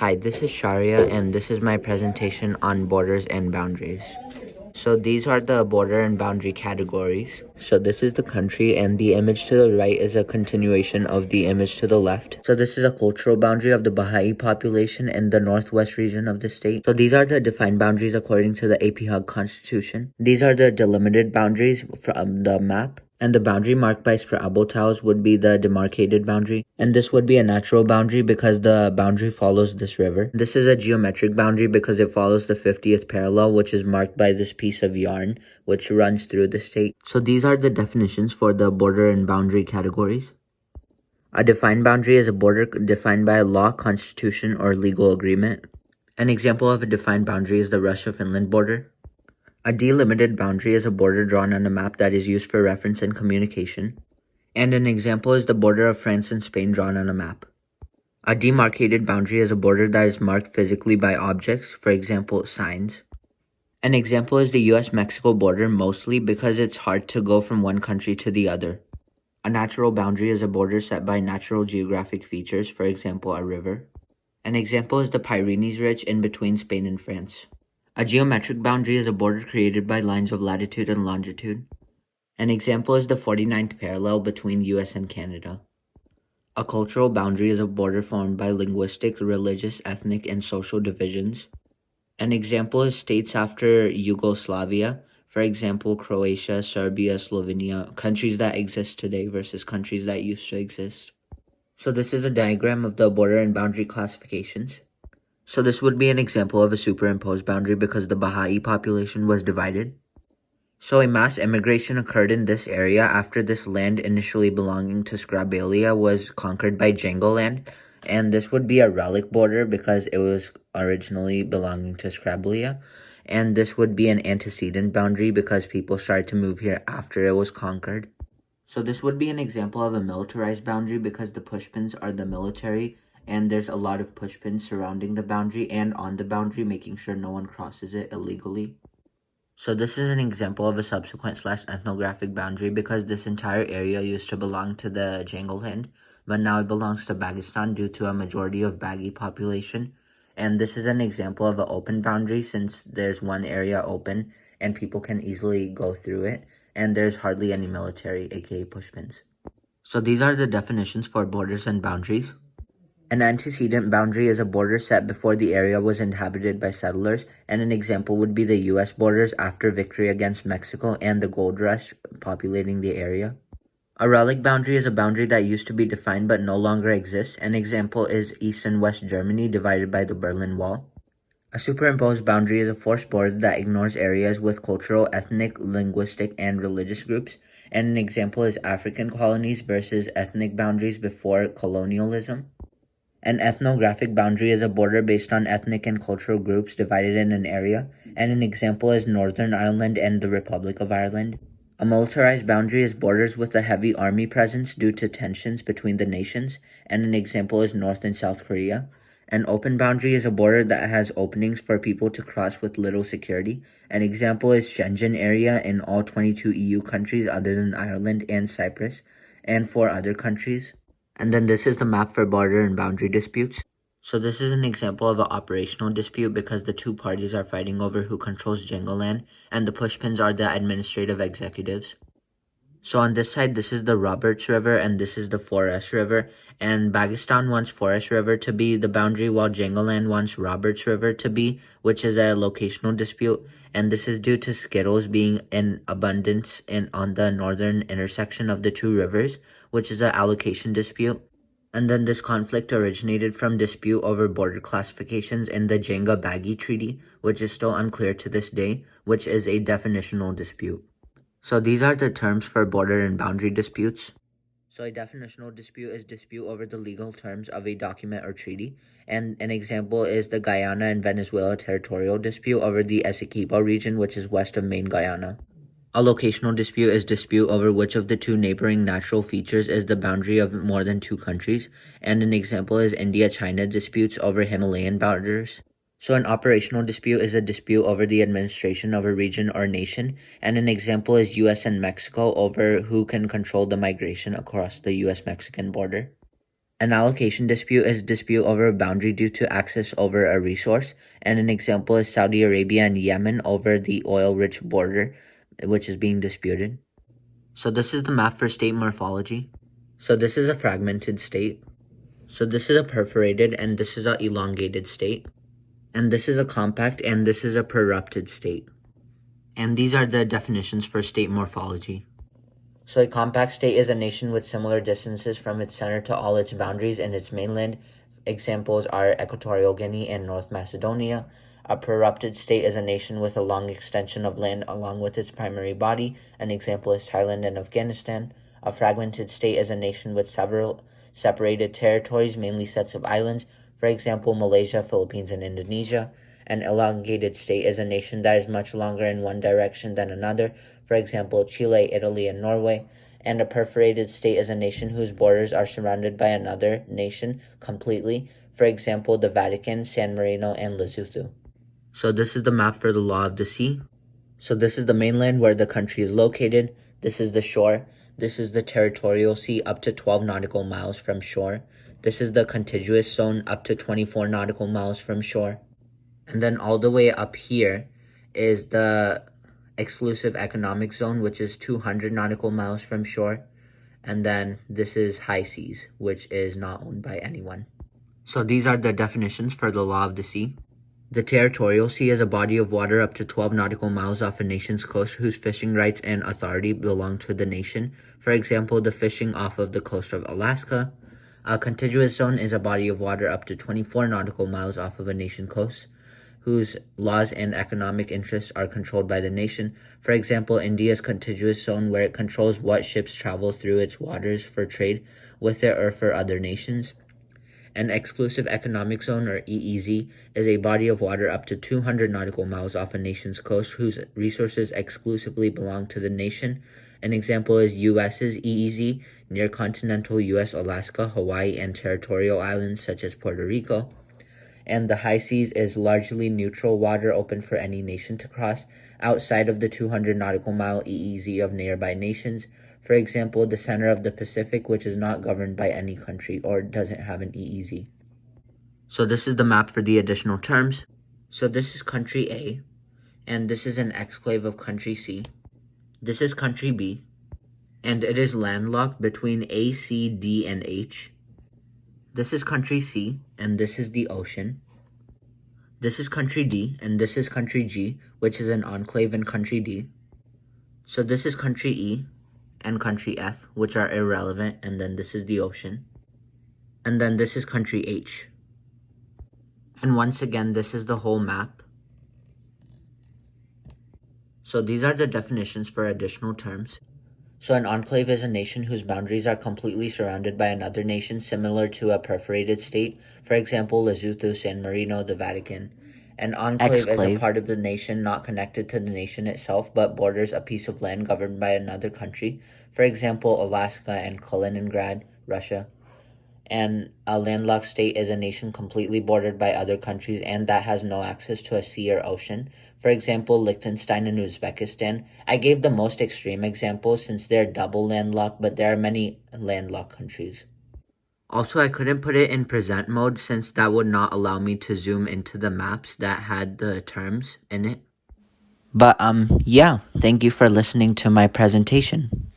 Hi, this is Sharia, and this is my presentation on borders and boundaries. So these are the border and boundary categories. So this is the country, and the image to the right is a continuation of the image to the left. So this is a cultural boundary of the Baha'i population in the northwest region of the state. So these are the defined boundaries according to the AP Hug Constitution. These are the delimited boundaries from the map. And the boundary marked by Scrabble tiles would be the demarcated boundary. And this would be a natural boundary because the boundary follows this river. This is a geometric boundary because it follows the 50th parallel, which is marked by this piece of yarn, which runs through the state. So these are the definitions for the border and boundary categories. A defined boundary is a border defined by a law, constitution, or legal agreement. An example of a defined boundary is the Russia-Finland border. A delimited boundary is a border drawn on a map that is used for reference and communication. And an example is the border of France and Spain drawn on a map. A demarcated boundary is a border that is marked physically by objects, for example, signs. An example is the US-Mexico border, mostly because it's hard to go from one country to the other. A natural boundary is a border set by natural geographic features, for example, a river. An example is the Pyrenees Ridge in between Spain and France. A geometric boundary is a border created by lines of latitude and longitude. An example is the 49th parallel between US and Canada. A cultural boundary is a border formed by linguistic, religious, ethnic, and social divisions. An example is states after Yugoslavia, for example, Croatia, Serbia, Slovenia, countries that exist today versus countries that used to exist. So this is a diagram of the border and boundary classifications. So this would be an example of a superimposed boundary because the Baha'i population was divided. So a mass immigration occurred in this area after this land initially belonging to Skrabelia was conquered by Jangoland, and this would be a relic border because it was originally belonging to Skrabelia, and this would be an antecedent boundary because people started to move here after it was conquered. So this would be an example of a militarized boundary because the pushpins are the military, and there's a lot of pushpins surrounding the boundary and on the boundary, making sure no one crosses it illegally. So this is an example of a subsequent / ethnographic boundary because this entire area used to belong to the Jangoland, but now it belongs to Bagistan due to a majority of Baghi population. And this is an example of an open boundary since there's one area open and people can easily go through it, and there's hardly any military, aka pushpins. So these are the definitions for borders and boundaries. An antecedent boundary is a border set before the area was inhabited by settlers, and an example would be the US borders after victory against Mexico and the gold rush populating the area. A relic boundary is a boundary that used to be defined but no longer exists. An example is East and West Germany divided by the Berlin Wall. A superimposed boundary is a forced border that ignores areas with cultural, ethnic, linguistic, and religious groups, and an example is African colonies versus ethnic boundaries before colonialism. An ethnographic boundary is a border based on ethnic and cultural groups divided in an area, and an example is Northern Ireland and the Republic of Ireland. A militarized boundary is borders with a heavy army presence due to tensions between the nations, and an example is North and South Korea. An open boundary is a border that has openings for people to cross with little security. An example is Schengen area in all 22 EU countries other than Ireland and Cyprus, and 4 other countries. And then this is the map for border and boundary disputes. So this is an example of an operational dispute because the two parties are fighting over who controls Jangoland, and the pushpins are the administrative executives. So on this side, this is the Roberts River, and this is the 4S River, and Bagistan wants 4S River to be the boundary, while Jangoland wants Roberts River to be, which is a locational dispute, and this is due to skittles being in abundance on the northern intersection of the two rivers, which is an allocation dispute. And then this conflict originated from dispute over border classifications in the Jenga-Baghi Treaty, which is still unclear to this day, which is a definitional dispute. So these are the terms for border and boundary disputes. So a definitional dispute is dispute over the legal terms of a document or treaty, and an example is the Guyana and Venezuela territorial dispute over the Essequibo region, which is west of main Guyana. A locational dispute is dispute over which of the two neighboring natural features is the boundary of more than 2 countries, and an example is India-China disputes over Himalayan borders. So an operational dispute is a dispute over the administration of a region or nation, and an example is US and Mexico over who can control the migration across the US-Mexican border. An allocation dispute is a dispute over a boundary due to access over a resource, and an example is Saudi Arabia and Yemen over the oil-rich border, which is being disputed. So this is the map for state morphology. So this is a fragmented state. So this is a perforated, and this is an elongated state. And this is a compact, and this is a perrupted state. And these are the definitions for state morphology. So a compact state is a nation with similar distances from its center to all its boundaries and its mainland. Examples are Equatorial Guinea and North Macedonia. A perrupted state is a nation with a long extension of land along with its primary body. An example is Thailand and Afghanistan. A fragmented state is a nation with several separated territories, mainly sets of islands. For example, Malaysia, Philippines, and Indonesia. An elongated state is a nation that is much longer in one direction than another. For example, Chile, Italy, and Norway. And a perforated state is a nation whose borders are surrounded by another nation completely. For example, the Vatican, San Marino, and Lesotho. So this is the map for the Law of the Sea. So this is the mainland where the country is located. This is the shore. This is the territorial sea up to 12 nautical miles from shore. This is the contiguous zone up to 24 nautical miles from shore. And then all the way up here is the exclusive economic zone, which is 200 nautical miles from shore. And then this is high seas, which is not owned by anyone. So these are the definitions for the Law of the Sea. The territorial sea is a body of water up to 12 nautical miles off a nation's coast whose fishing rights and authority belong to the nation. For example, the fishing off of the coast of Alaska. A contiguous zone is a body of water up to 24 nautical miles off of a nation's coast whose laws and economic interests are controlled by the nation. For example, India's contiguous zone, where it controls what ships travel through its waters for trade with it or for other nations. An exclusive economic zone, or EEZ, is a body of water up to 200 nautical miles off a nation's coast whose resources exclusively belong to the nation. An example is US's EEZ, near continental US, Alaska, Hawaii, and territorial islands such as Puerto Rico. And the high seas is largely neutral water open for any nation to cross outside of the 200 nautical mile EEZ of nearby nations. For example, the center of the Pacific, which is not governed by any country or doesn't have an EEZ. So this is the map for the additional terms. So this is country A, and this is an exclave of country C. This is country B, and it is landlocked between A, C, D, and H. This is country C, and this is the ocean. This is country D, and this is country G, which is an enclave in country D. So this is country E and country F, which are irrelevant, and then this is the ocean. And then this is country H. And once again, this is the whole map. So these are the definitions for additional terms. So an enclave is a nation whose boundaries are completely surrounded by another nation, similar to a perforated state. For example, Lesotho, San Marino, the Vatican. An enclave is a part of the nation not connected to the nation itself, but borders a piece of land governed by another country. For example, Alaska and Kaliningrad, Russia. And a landlocked state is a nation completely bordered by other countries and that has no access to a sea or ocean. For example, Liechtenstein and Uzbekistan. I gave the most extreme example since they're double landlocked, but there are many landlocked countries. Also, I couldn't put it in present mode since that would not allow me to zoom into the maps that had the terms in it. But yeah, thank you for listening to my presentation.